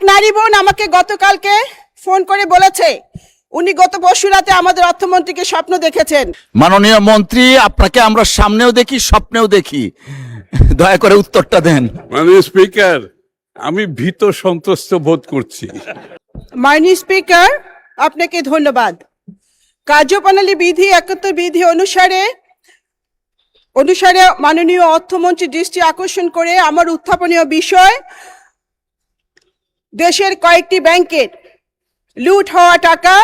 নারী বোন আমাকে গতকালকে ফোন করে বলেছে উনি গত পরশু রাতে আমাদের অর্থমন্ত্রীকে স্বপ্ন দেখেছেন। মাননীয় মন্ত্রী, আপনাকে আমরা সামনেও দেখি, স্বপ্নেও দেখি, দয়া করে উত্তরটা দেন। মাননীয় স্পিকার, আমি ভীত সন্ত্রস্ত বোধ করছি। মাননীয় স্পিকার, আপনাকে ধন্যবাদ। কার্যপ্রণালী বিধি 71 বিধি অনুসারে মাননীয় অর্থমন্ত্রী দৃষ্টি আকর্ষণ করে আমার উত্থাপনীয় বিষয় দেশের কয়েকটি ব্যাংকের লুট হওয়া টাকা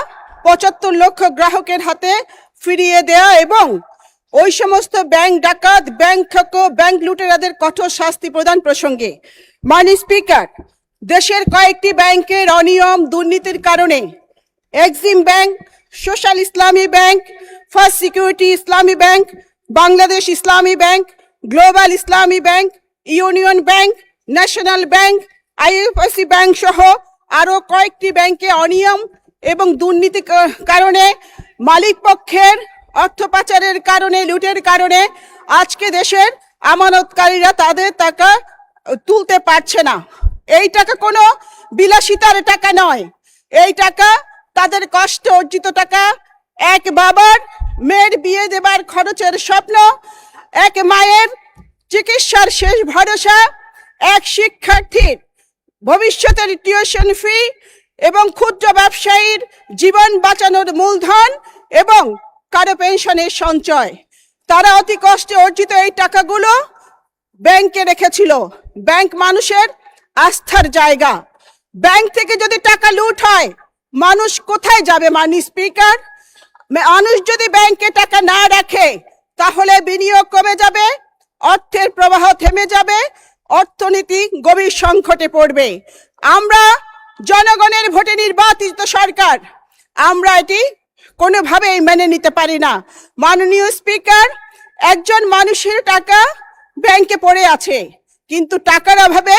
75 লক্ষ গ্রাহকের হাতে ফিরিয়ে দেয়া এবং ওই সমস্ত ব্যাংক ডাকাত, ব্যাংক ঠকো, ব্যাংক লুটেরাদের কঠোর শাস্তি প্রদান প্রসঙ্গে মাননীয় স্পিকার, দেশের কয়েকটি ব্যাংকের অনিয়ম দুর্নীতির কারণে এক্সিম ব্যাংক, সোশ্যাল ইসলামী ব্যাংক, ফার্স্ট সিকিউরিটি ইসলামী ব্যাংক, বাংলাদেশ ইসলামী ব্যাংক, গ্লোবাল ইসলামী bank, union bank, national bank, IFIC bank সহ আরো কয়েকটি ব্যাংকে অনিয়ম এবং দুর্নীতি কারণে মালিক পক্ষের অর্থ পাচারের কারণে, লুটের কারণে আজকে দেশের আমানতকারীরা তাদের টাকা তুলতে পারছে না। এই টাকা কোনো বিলাসিতার টাকা নয়, এই টাকা তাদের কষ্ট অর্জিত টাকা। এক বাবার মেয়ের বিয়ে দেবার খরচের স্বপ্ন, এক মায়ের চিকিৎসার শেষ ভরসা, এক শিক্ষার্থীর ভবিষ্যতের টিউশন ফি এবং ক্ষুদ্র ব্যবসায়ীর জীবন বাঁচানোর মূলধন এবং কারো পেনশনের সঞ্চয়। তারা অতি কষ্টে অর্জিত এই টাকাগুলো ব্যাংকে রেখেছিল। ব্যাংক মানুষের আস্থার জায়গা। ব্যাংক থেকে যদি টাকা লুট হয়, মানুষ কোথায় যাবে? মাননীয় স্পিকার, মানুষ যদি ব্যাংকে টাকা না রাখে তাহলে বিনিয়োগ কমে যাবে, অর্থের প্রবাহ থেমে যাবে, অর্থনীতি গভীর সংকটে পড়বে। আমরা জনগণের ভোটে নির্বাচিত সরকার, আমরা এটি কোনোভাবেই মেনে নিতে পারি না। মাননীয় স্পিকার, একজন মানুষের টাকা ব্যাংকে পড়ে আছে, কিন্তু টাকার অভাবে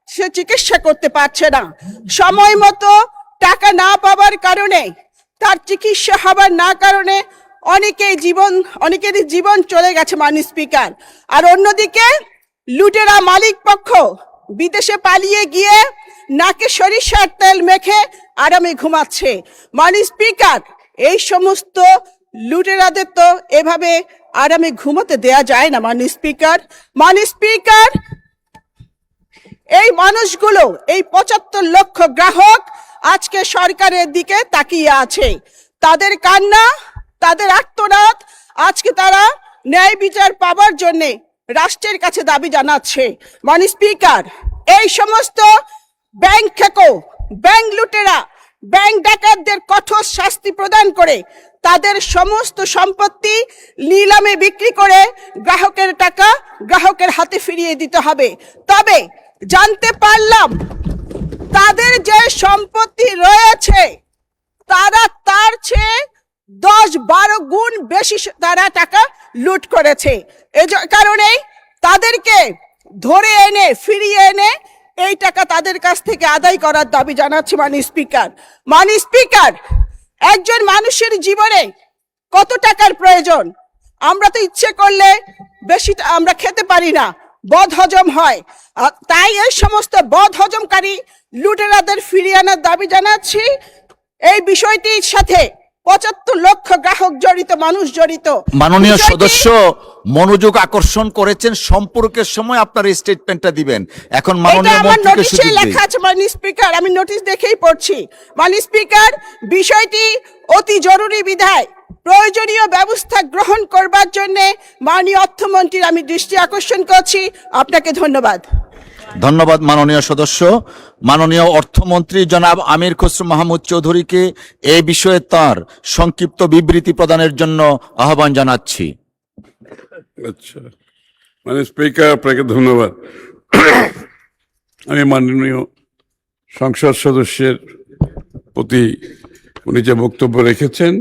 সে চিকিৎসা করতে পারছে না। সময় মতো টাকা না পাওয়ার কারণে, তার চিকিৎসা হবার না কারণে অনেকেরই জীবন চলে গেছে মাননীয় স্পিকার। আর অন্যদিকে লুটেরা মালিক পক্ষ বিদেশে পালিয়ে গিয়ে নাকে সরিষার তেল মেখে আরামে ঘুমাচ্ছে। মাননীয় স্পিকার, এই সমস্ত লুটেরাদের তো এভাবে আরামে ঘুমাতে দেয়া যায় না মাননীয় স্পিকার। মাননীয় স্পিকার, এই মানুষগুলো, এই 75 লক্ষ গ্রাহক আজকে সরকারের দিকে তাকিয়ে আছে। তাদের কান্না, তাদের আর্তনাদ, আজকে তারা ন্যায় বিচার পাওয়ার জন্য রাষ্ট্রের কাছে দাবি জানাচ্ছে। মাননীয় স্পিকার, এই সমস্ত ব্যাংক ঠেকো, ব্যাংক লুটেরা, ব্যাংক ডাকাতদের কঠোর শাস্তি প্রদান করে তাদের সমস্ত সম্পত্তি নিলামে বিক্রি করে গ্রাহকের টাকা গ্রাহকের হাতে ফিরিয়ে দিতে হবে। তবে জানতে পারলাম তাদের যে সম্পত্তি রয়েছে তারা তার চেয়ে 10-12 গুণ বেশি তারা টাকা লুট করেছে। এই কারণেই তাদেরকে ধরে এনে ফিরিয়ে এনে এই টাকা তাদের কাছ থেকে আদায় করার দাবি জানাচ্ছি মাননীয় স্পিকার। মাননীয় স্পিকার, একজন মানুষের জীবনে কত টাকার প্রয়োজন? আমরা তো ইচ্ছে করলে বেশি আমরা খেতে পারি না, বদ হজম হয়। তাই এই সমস্ত বদ হজমকারী লুটেরাদের ফিরিয়ে আনার দাবি জানাচ্ছি। এই বিষয়টির সাথে 75 লক্ষ গ্রাহক জড়িত, মানুষ জড়িত। মাননীয় সদস্য মনোযোগ আকর্ষণ করেছেন, সম্পর্কের সময় আপনার স্টেটমেন্টটা দিবেন। এখন মাননীয় মন্ত্রীকে সুযোগ দিই। লেখা আছে মাননীয় স্পিকার, আমি নোটিশ দেখেই পড়ছি। মাননীয় স্পিকার, বিষয়টি অতি জরুরি বিধায় প্রয়োজনীয় ব্যবস্থা গ্রহণ করবার জন্য মাননীয় অর্থমন্ত্রীর আমি দৃষ্টি আকর্ষণ করছি। আপনাকে ধন্যবাদ। ধন্যবাদ মাননীয় সদস্য। মাননীয় অর্থমন্ত্রী জনাব আমির খসরু মাহমুদ চৌধুরীকে এই বিষয়ে তার সংক্ষিপ্ত বিবৃতি প্রদানের জন্য আহ্বান জানাচ্ছি। আচ্ছা, মানে স্পিকার, আপনাকে ধন্যবাদ। আমি মাননীয় সংসদ সদস্যের প্রতি উনি যে বক্তব্য রেখেছেন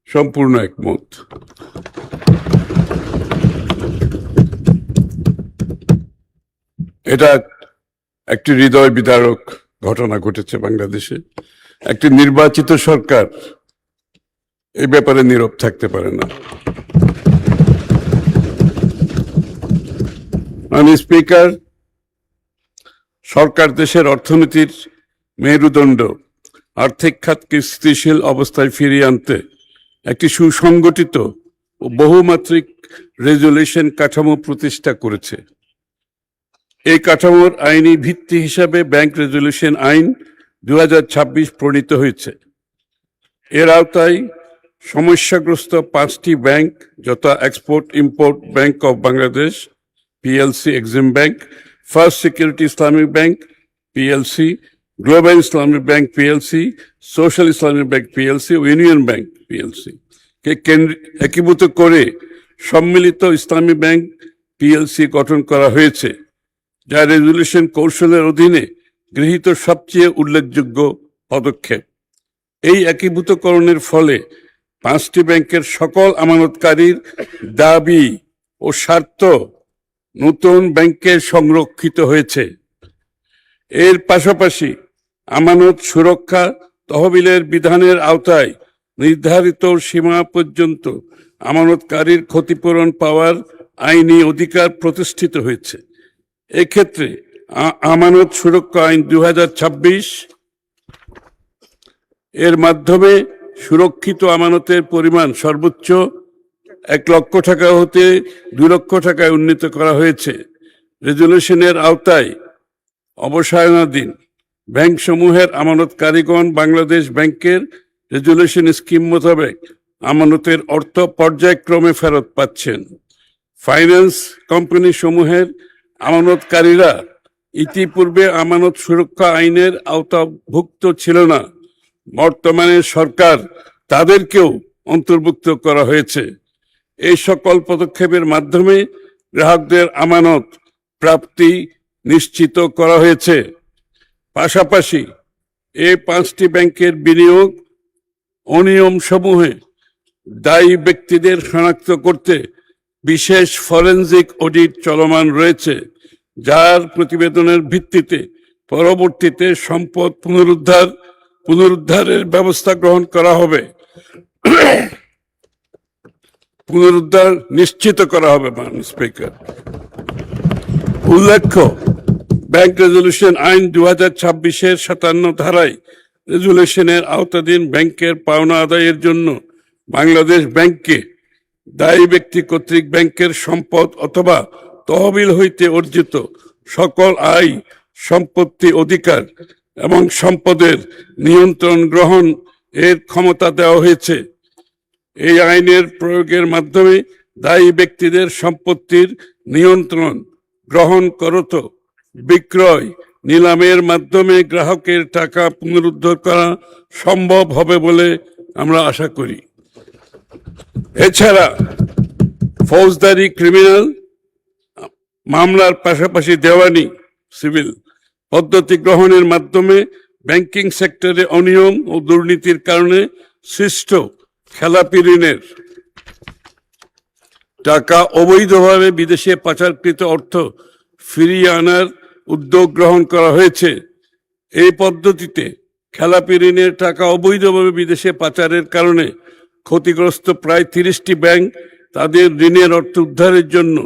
সম্পূর্ণ একমত। এটা একটি হৃদয় বিদারক ঘটনা ঘটেছে বাংলাদেশে। একটি নির্বাচিত সরকার এই ব্যাপারে নীরব থাকতে পারে না। মাননীয় স্পিকার, সরকার দেশের অর্থনীতির মেরুদণ্ড, আর্থিক খাতকে স্থিতিশীল অবস্থায় ফিরিয়ে আনতে একটি সুসংগঠিত ও বহুমাত্রিক রেজুলেশন কাঠামো প্রতিষ্ঠা করেছে। এই কাঠামোর আইনি ভিত্তি হিসাবে ব্যাংক রেজুলেশন আইন 2026 প্রণীত হয়েছে। এর আওতায় সমস্যাগ্রস্ত 5টি ব্যাংক, যথা export import bank of Bangladesh PLC, Exim bank, first security Islamic bank PLC, global Islamic bank PLC, social Islamic bank PLC ও ইউনিয়ন ব্যাংক পিএলসি কে একীভূত করে সম্মিলিত ইসলামী ব্যাংক পিএলসি গঠন করা হয়েছে, যা রেজুলেশন কৌশলের অধীনে গৃহীত সবচেয়ে উল্লেখযোগ্য পদক্ষেপ। এই একীভূতকরণের ফলে 5টি ব্যাংকের সকল আমানতকারীর দাবি ও স্বার্থ নতুন ব্যাংকে সংরক্ষিত হয়েছে। এর পাশাপাশি আমানত সুরক্ষা তহবিলের বিধানের আওতায় নির্ধারিত সীমা পর্যন্ত আমানতকারীর ক্ষতিপূরণ পাওয়ার আইনি অধিকার প্রতিষ্ঠিত হয়েছে। এক্ষেত্রে আমানত সুরক্ষা আইন 2026 এর মাধ্যমে সুরক্ষিত আমানতের পরিমাণ সর্বোচ্চ 1 লক্ষ টাকা হতে 2 লক্ষ টাকায় উন্নীত করা হয়েছে। রেজুলেশনের আওতায় অবসায়নাধীন ব্যাংকসমূহের আমানতকারীগণ বাংলাদেশ ব্যাংকের রেজুলেশন স্কিম মোতাবেক আমানতের অর্থ পর্যায়ক্রমে ফেরত পাচ্ছেন। ফাইন্যান্স কোম্পানি সমূহের আমানতকারীরা ইতিপূর্বে আমানত সুরক্ষা আইনের আওতাভুক্ত ছিল না, বর্তমানে সরকার তাদেরকেও অন্তর্ভুক্ত করা হয়েছে। এই সকল পদক্ষেপের মাধ্যমে গ্রাহকদের আমানত প্রাপ্তি নিশ্চিত করা হয়েছে। পাশাপাশি এই 5টি ব্যাংকের বিনিয়োগ অনিয়ম সমূহে দায়ী ব্যক্তিদের শনাক্ত করতে বিশেষ ফরেনজিক অডিট চলমান রয়েছে, যার প্রতিবেদনের ভিত্তিতে পরবর্তীতে সম্পদ পুনরুদ্ধারের ব্যবস্থা গ্রহণ করা হবে, পুনরুদ্ধার নিশ্চিত করা হবে। মাননীয় স্পিকার, উল্লেখ্য, ব্যাংক রেজুলেশন আইন 2026-এর 57 ধারায় রেজুলেশনের আওতাধীন ব্যাংকের পাওনা আদায়ের জন্য বাংলাদেশ ব্যাংককে দায়ী ব্যক্তি কর্তৃক ব্যাংকের সম্পদ অথবা তহবিল হইতে অর্জিত সকল আয়, সম্পত্তি, অধিকার এবং সম্পদের নিয়ন্ত্রণ গ্রহণ এর ক্ষমতা দেওয়া হয়েছে। এই আইনের প্রয়োগের মাধ্যমে দায়ী ব্যক্তিদের সম্পত্তির নিয়ন্ত্রণ গ্রহণ করত বিক্রয়, নিলামের মাধ্যমে গ্রাহকের টাকা পুনরুদ্ধার করা সম্ভব হবে বলে আমরা আশা করি। এছাড়া ফৌজদারি, ক্রিমিনাল মামলার পাশাপাশি দেওয়ানি, সিভিল পদ্ধতি গ্রহণের মাধ্যমে ব্যাংকিং সেক্টরে অনিয়ম ও দুর্নীতির কারণে সৃষ্ট খেলাপি ঋণের টাকা অবৈধভাবে বিদেশে পাচারকৃত অর্থ ফিরিয়ে আনার উদ্যোগ গ্রহণ করা হয়েছে। এই পদ্ধতিতে খেলাপি ঋণের টাকা অবৈধভাবে বিদেশে পাচারের কারণে ক্ষতিগ্রস্ত প্রায় 30টি ব্যাংক তাদের ঋণের অর্থ উদ্ধারের জন্য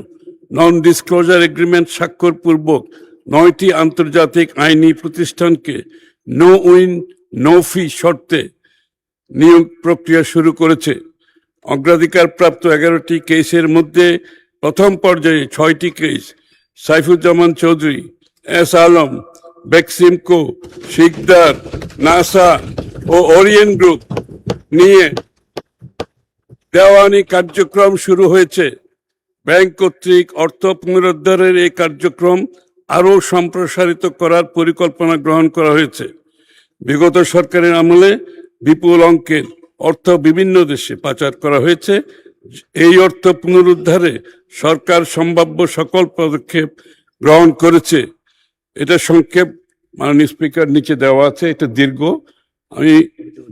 নন ডিসক্লোজার এগ্রিমেন্ট স্বাক্ষর পূর্বক 9টি আন্তর্জাতিক আইনি প্রতিষ্ঠানকে নো উইন নো ফি শর্তে নিয়োগ প্রক্রিয়া শুরু করেছে। অগ্রাধিকারপ্রাপ্ত 11টি কেসের মধ্যে প্রথম পর্যায়ে 6টি কেস সাইফুজ্জামান চৌধুরী, এস আলম, বেক্সিমকো, শিকদার, নাসা ও ওরিয়েন্ট গ্রুপ নিয়ে দেওয়ানি কার্যক্রম শুরু হয়েছে। ব্যাংক কর্তৃক অর্থ পুনরুদ্ধারের এই কার্যক্রম আরও সম্প্রসারিত করার পরিকল্পনা গ্রহণ করা হয়েছে। বিগত সরকারের আমলে বিপুল অঙ্কের অর্থ বিভিন্ন দেশে পাচার করা হয়েছে। এই অর্থ পুনরুদ্ধারে সরকার সম্ভাব্য সকল পদক্ষেপ গ্রহণ করেছে। এটা সংক্ষেপ মাননীয় স্পিকার নিচে দেওয়া আছে, এটা দীর্ঘ। আমি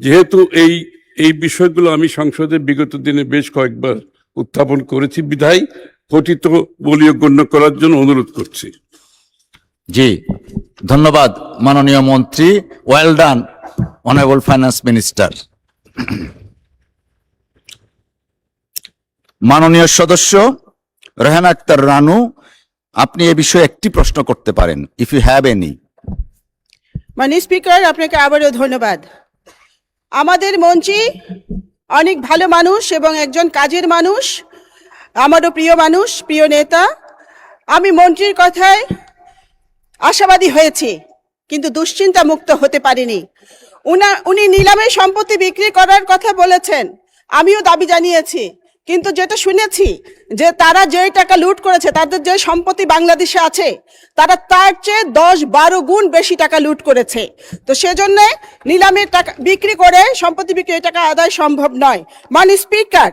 যেহেতু এই বিষয়গুলো আমি সংসদে বিগত দিনে বেশ কয়েকবার উত্থাপন করেছি, বিধায় পঠিত বলীয় গণ্য করার জন্য অনুরোধ করছি। জি, ধন্যবাদ মাননীয় মন্ত্রী। Well done honourable finance minister. মাননীয় সদস্য রেহানা আক্তার রানু, আপনি এ বিষয়ে একটি প্রশ্ন করতে পারেন, ইফ ইউ হ্যাভ এনি। মাননীয় স্পিকার, আপনাকে আবারও ধন্যবাদ। আমাদের মন্ত্রী অনেক ভালো মানুষ এবং একজন কাজের মানুষ, আমারও প্রিয় মানুষ, প্রিয় নেতা। আমি মন্ত্রীর কথায় আশাবাদী হয়েছি, কিন্তু দুশ্চিন্তা মুক্ত হতে পারিনি। উনি নিলামে সম্পত্তি বিক্রি করার কথা বলেছেন, আমিও দাবি জানিয়েছি, কিন্তু যেটা শুনেছি যে তারা যে টাকা লুট করেছে, তাদের যে সম্পত্তি বাংলাদেশে আছে, তারা তার চেয়ে 10-12 গুণ বেশি টাকা লুট করেছে। তো সেজন্য নিলামের টাকা বিক্রি করে সম্পত্তি বিক্রি এই টাকা আদায় সম্ভব নয়। মাননীয় স্পিকার,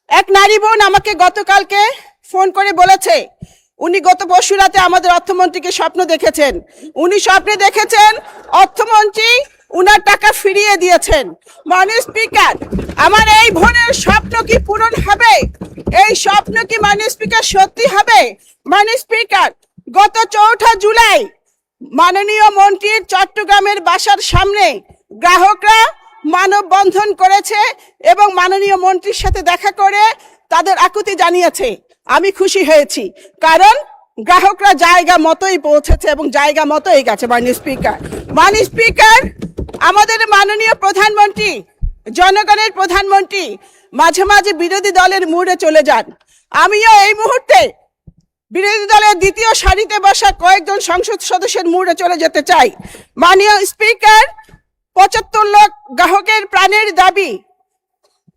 এক নারী বোন আমাকে গতকালকে ফোন করে বলেছে উনি গত পরশু রাতে আমাদের অর্থমন্ত্রীকে স্বপ্ন দেখেছেন। উনি স্বপ্নে দেখেছেন অর্থমন্ত্রী উনার টাকা ফিরিয়ে দিয়েছেন। মাননীয় স্পিকার, আমার এই বোনের স্বপ্ন কি পূরণ হবে? এই স্বপ্ন কি মাননীয় স্পিকার সত্যি হবে? মাননীয় স্পিকার, গত 4 জুলাই মাননীয় মন্ত্রীর চট্টগ্রামের বাসার সামনে গ্রাহকরা মানববন্ধন করেছে এবং মাননীয় মন্ত্রীর সাথে দেখা করে তাদের আকুতি জানিয়েছে। আমি খুশি হয়েছি, কারণ গ্রাহকরা জায়গা মতোই পৌঁছেছে এবং জায়গা মতোই গেছে। মাননীয় স্পিকার, আমাদের মাননীয় প্রধানমন্ত্রী, জনগণের প্রধানমন্ত্রী মাঝে মাঝে বিরোধী দলের মুড়ে চলে যান। আমিও এই মুহূর্তে বিরোধী দলের দ্বিতীয় সারিতে বসা কয়েকজন সংসদ সদস্যের মুড়ে চলে যেতে চাই। মাননীয় স্পিকার, 75 লাখ গ্রাহকের প্রাণের দাবি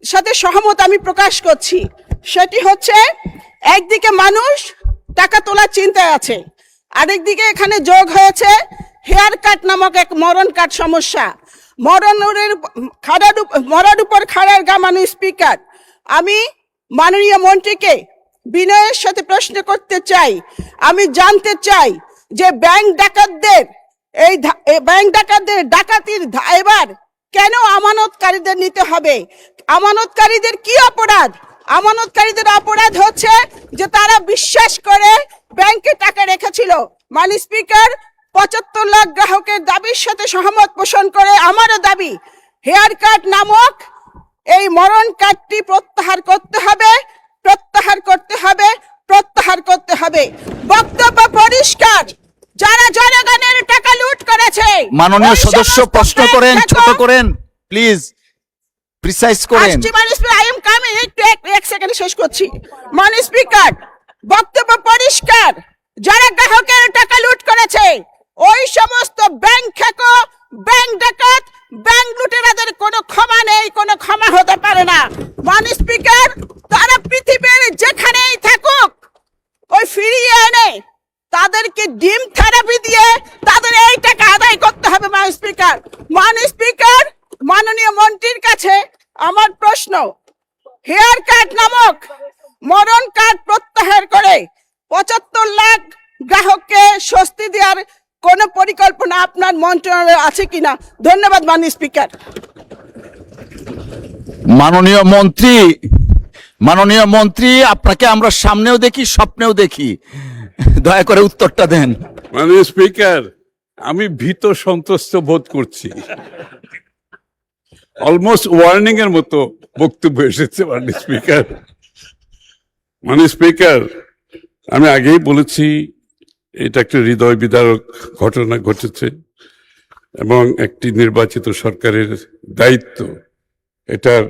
সাথে সহমত আমি প্রকাশ করছি। সেটি হচ্ছে, একদিকে মানুষ টাকা তোলার চিন্তায় আছে, আরেকদিকে এখানে যোগ হয়েছে হেয়ার কাট নামক এক মরণ কাট সমস্যা। মরার উপর খাড়ার গা। মাননীয় স্পিকার, আমি মাননীয় মন্ত্রীকে বিনয়ের সাথে প্রশ্ন করতে চাই, আমি জানতে চাই যে ব্যাংক ডাকাতদের ডাকাতির এবার কেন আমানতকারীদের নিতে হবে? আমানতকারীদের কি অপরাধ? আমানতকারীদের অপরাধ হচ্ছে যে তারা বিশ্বাস করে ব্যাংকে টাকা রেখেছিল। মাননীয় স্পিকার, 75 লাখ গ্রাহকের দাবির সাথে সহমত পোষণ করে আমারও দাবি, হেয়ার কাট নামক এই মরণ কাটটি প্রত্যাহার করতে হবে, প্রত্যাহার করতে হবে, প্রত্যাহার করতে হবে। বক্তব্য পরিষ্কার, যারা জনগণের টাকা লুট করেছে। মাননীয় সদস্য প্রশ্ন করেন, ছোট করেন প্লিজ, প্রিসাইজ করেন। আই এম কামিং, এক সেকেন্ড শেষ করছি। মাননীয় স্পিকার, বক্তব্য পরিষ্কার, যারা গ্রাহকের টাকা লুট করেছে ওই সমস্ত ব্যাংক খেকো, ব্যাংক ডাকাত, ব্যাংক লুটেরাদের কোনো ক্ষমা নেই, কোনো ক্ষমা হতে পারে না। মাননীয় স্পিকার, তারা পৃথিবীর যেখানেই থাকুক ওই ফিরিয়ে এনে তাদেরকে ডিম থেরাপি দিয়ে তাদের এই টাকা আদায় করতে হবে। মাননীয় স্পিকার, মাননীয় মন্ত্রীর কাছে আমার প্রশ্ন, হেয়ার কাট নামক মরণ কাট প্রত্যাহার করে 75 লাখ গ্রাহককে স্বস্তি দেওয়ার কোন পরিকল্পনা আপনার মন্ত্রণালয়ে আছে কিনা? ধন্যবাদ মাননীয় স্পিকার। মাননীয় মন্ত্রী, আপনাকে আমরা সামনেও দেখি, স্বপ্নেও দেখি, দয়া করে উত্তরটা দেন। মাননীয় স্পিকার, আমি ভীত সন্ত্রস্ত বোধ করছি। অলমোস্ট ওয়ার্নিং এর মতো বক্তব্য এসেছে মাননীয় স্পিকার, আমি আগেই বলেছি এটা একটা হৃদয় বিদারক ঘটনা ঘটেছে এবং একটি নির্বাচিত সরকারের দায়িত্ব এটার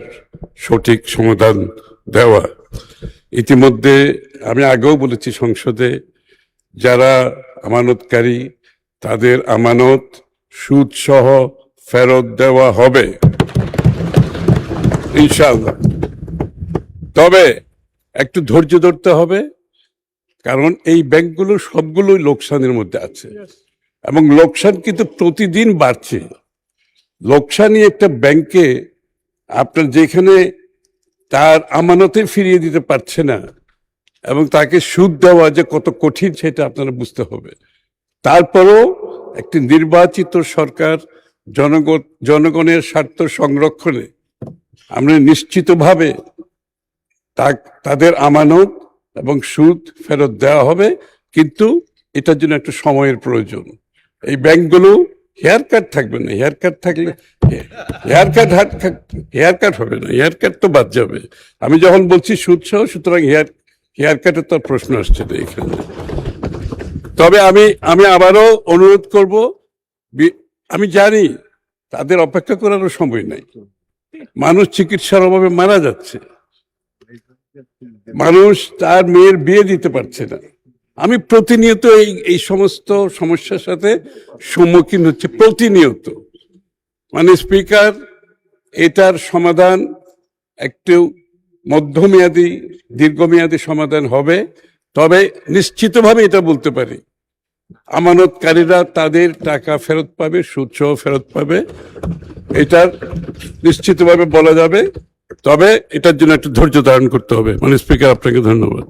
সঠিক সমাধান দেওয়া। ইতিমধ্যে আমি আগেও বলেছি সংসদে, যারা আমানতকারী তাদের আমানত সুদ সহ ফেরত দেওয়া হবে ইনশাআল্লাহ। তবে একটু ধৈর্য ধরতে হবে, কারণ এই ব্যাংকগুলো সবগুলোই লোকসানের মধ্যে আছে এবং লোকসান কিন্তু প্রতিদিন বাড়ছে। লোকসানই একটা ব্যাংকে আপনার যেখানে তার আমানতে ফিরিয়ে দিতে পারছে না এবং তাকে সুদ দেওয়া যে কত কঠিন সেটা আপনারা বুঝতে হবে। তারপরও একটি নির্বাচিত সরকার জনগণের স্বার্থ সংরক্ষণে আমরা নিশ্চিতভাবে তাদের আমানত এবং সুদ ফেরত দেওয়া হবে, কিন্তু এটার জন্য একটা সময়ের প্রয়োজন। এই ব্যাংকগুলো হেয়ার কাট থাকবে না, হেয়ার কাট থাকলে হেয়ার কাট হবে না, হেয়ার কাট তো বাদ যাবে। আমি যখন বলছি সুদ সহ, সুতরাং হেয়ার কাটের তো প্রশ্ন আসছে না এখানে। তবে আমি আবারও অনুরোধ করব, আমি জানি তাদের অপেক্ষা করারও সময় নাই। মানুষ চিকিৎসার অভাবে মারা যাচ্ছে, মানুষ তার মেয়ের বিয়ে দিতে পারছে না। আমি প্রতিনিয়ত এই সমস্ত সমস্যার সাথে সম্মুখীন হচ্ছে, প্রতিনিয়ত। মানে স্পিকার, এটার সমাধান একটু মধ্যমেয়াদী দীর্ঘমেয়াদী সমাধান হবে, তবে নিশ্চিতভাবে এটা বলতে পারি আমানতকারীরা তাদের টাকা ফেরত পাবে, সুদসহ ফেরত পাবে, এটার নিশ্চিতভাবে বলা যাবে। তবে এটার জন্য একটু ধৈর্য ধারণ করতে হবে। মানে স্পিকার, আপনাকে ধন্যবাদ।